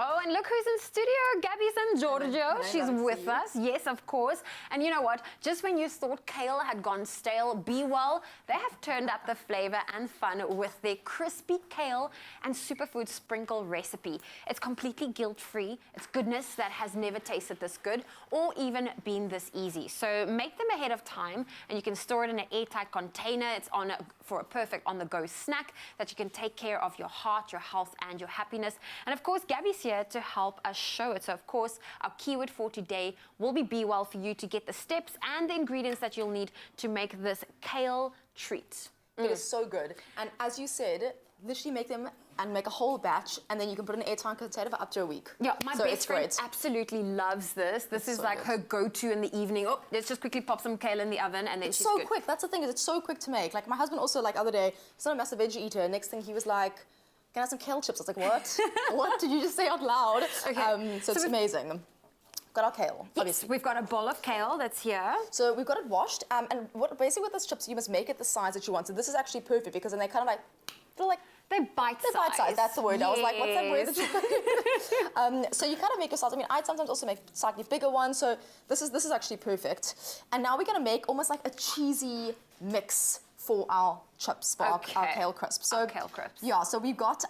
Oh, and look who's in studio. Gabby's in Giorgio. She's with us. Yes, of course. And you know what? Just when you thought kale had gone stale, Bwell, they have turned up the flavor and fun with their crispy kale and superfood sprinkle recipe. It's completely guilt-free. It's goodness that has never tasted this good or even been this easy. So make them ahead of time and you can store it in an airtight container. It's for a perfect on-the-go snack that you can take care of your heart, your health, and your happiness. And of course, Gabby's here to help us show it. So of course, our keyword for today will be Bwell for you to get the steps and the ingredients that you'll need to make this kale treat. It is so good. And as you said, literally make them and make a whole batch, and then you can put it in an airtight container for up to a week. Yeah, my best friend absolutely loves this. This is so like her go-to in the evening. Oh, let's just quickly pop some kale in the oven, and then she's so quick. That's the thing, is it's so quick to make. Like my husband also, like other day, he's not a massive veggie eater. Next thing he was like, can I have some kale chips? I was like, what? What did you just say out loud? Okay. So it's amazing. Got our kale, obviously. Yes, we've got a bowl of kale that's here. So we've got it washed, and basically with this chips, you must make it the size that you want. So this is actually perfect because then they kind of like, they're bite-sized. They're bite-sized, that's the word. Yes. I was like, what's that word that you So you kind of make your size. I mean, I'd sometimes also make slightly bigger ones, so this is actually perfect. And now we're gonna make almost like a cheesy mix for our chips, for our kale crisps. So kale crisps. Yeah, so we've got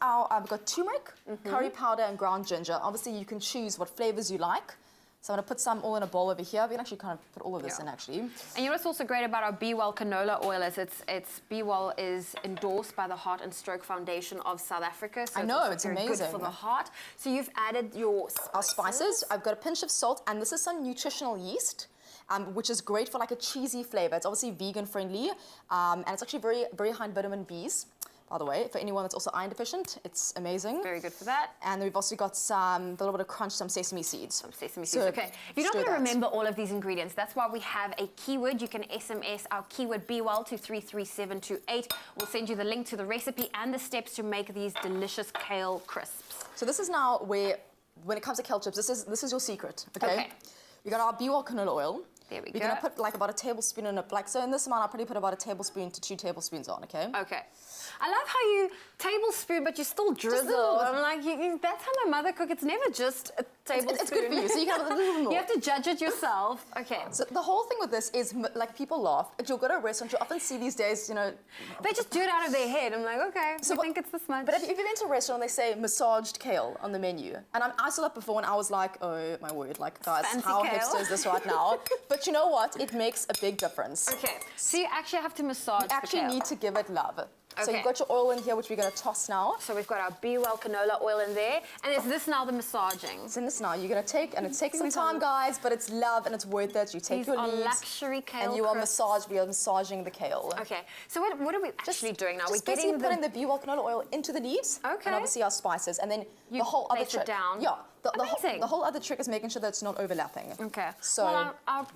turmeric, curry powder, and ground ginger. Obviously, you can choose what flavors you like. So I'm going to put some all in a bowl over here. We can actually kind of put all of this in, actually. And you know what's also great about our Bwell canola oil is Bwell is endorsed by the Heart and Stroke Foundation of South Africa. So I know, it's amazing. Good for the heart. So you've added your spices. Our spices. I've got a pinch of salt, and this is some nutritional yeast. Which is great for like a cheesy flavor. It's obviously vegan friendly, and it's actually very, very high in vitamin Bs. By the way, for anyone that's also iron deficient, it's amazing. Very good for that. And we've also got a little bit of crunch, some sesame seeds. Some sesame seeds, okay. If you're not going to remember all of these ingredients, that's why we have a keyword. You can SMS our keyword Bwell to 33728. We'll send you the link to the recipe and the steps to make these delicious kale crisps. So this is now where, when it comes to kale chips, this is your secret, okay? We got our Bwell canola oil. There we go. We're going to put like about a tablespoon in it. Like, so in this amount, I'll probably put about a tablespoon to 2 tablespoons on, okay? Okay. I love how you tablespoon, but you still drizzle. I'm like, that's how my mother cooks. It's never just a tablespoon. It's good for you, so you can have a little bit more. You have to judge it yourself. Okay. So the whole thing with this is, like, people laugh. If you'll go to a restaurant, you often see these days, you know... They just do it out of their head. I'm like, okay, so I think it's this much. But if you've been to a restaurant and they say massaged kale on the menu, and I saw that before and I was like, oh my word, like, guys, fancy how kale. hipster is this right now? But you know what? It makes a big difference. Okay, so you actually have to massage the kale. You actually need to give it love. Okay. So you've got your oil in here, which we're going to toss now. So we've got our Bwell canola oil in there. And is this now the massaging? It's in this now. You're going to take, and it takes some time, guys, but it's love and it's worth it. You take your leaves. These are luxury kale and you are massaging the kale. Okay. So what are we actually doing now? We're basically putting the Bwell canola oil into the leaves. Okay. And obviously our spices. And then the whole other trick. It down. Yeah. The whole other trick is making sure that it's not overlapping. Okay. So well, our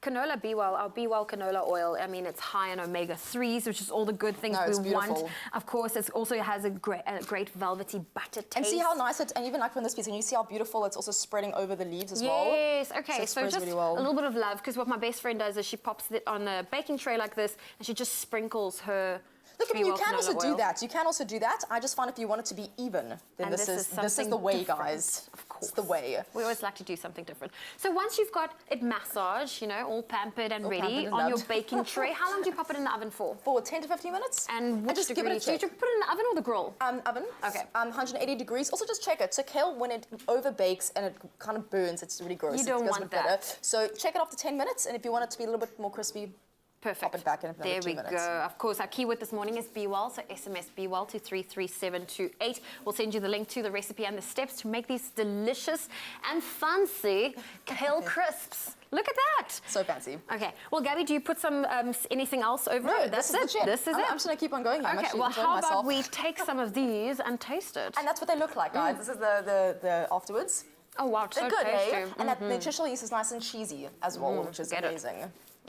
canola Bwell, our Bwell canola oil, I mean, it's high in omega-3s, which is all the good things we want. Of course, it also has a great velvety butter taste. And see how nice it, and even like from this piece, and you see how beautiful it's also spreading over the leaves as well. Yes, okay, so just really a little bit of love, because what my best friend does is she pops it on a baking tray like this, and she just sprinkles her Look, I mean, you can also do that. You can also do that. I just find if you want it to be even, then this is the way, guys. Of course. It's the way. We always like to do something different. So once you've got it massaged, you know, all pampered and ready on your baking tray, how long do you pop it in the oven for? For 10 to 15 minutes. And which degree? Do you put it in the oven or the grill? Oven. Okay. 180 degrees. Also, just check it. So kale, when it over bakes and it kind of burns, it's really gross. You don't want that. Bitter. So check it after 10 minutes, and if you want it to be a little bit more crispy, perfect. Pop it back in another 2 minutes. There we go. Of course, our keyword this morning is Bwell, so SMS Bwell to 33728. We'll send you the link to the recipe and the steps to make these delicious and fancy kale crisps. Look at that. So fancy. Okay. Well, Gabby, do you put some anything else over it? This is it. This is it. I'm just going to keep on going here. Okay. Well, how about we take some of these and taste it? And that's what they look like, guys. This is the afterwards. Oh, wow. It's They're so good, tasty. eh? And that nutritional yeast is nice and cheesy as well, which is amazing.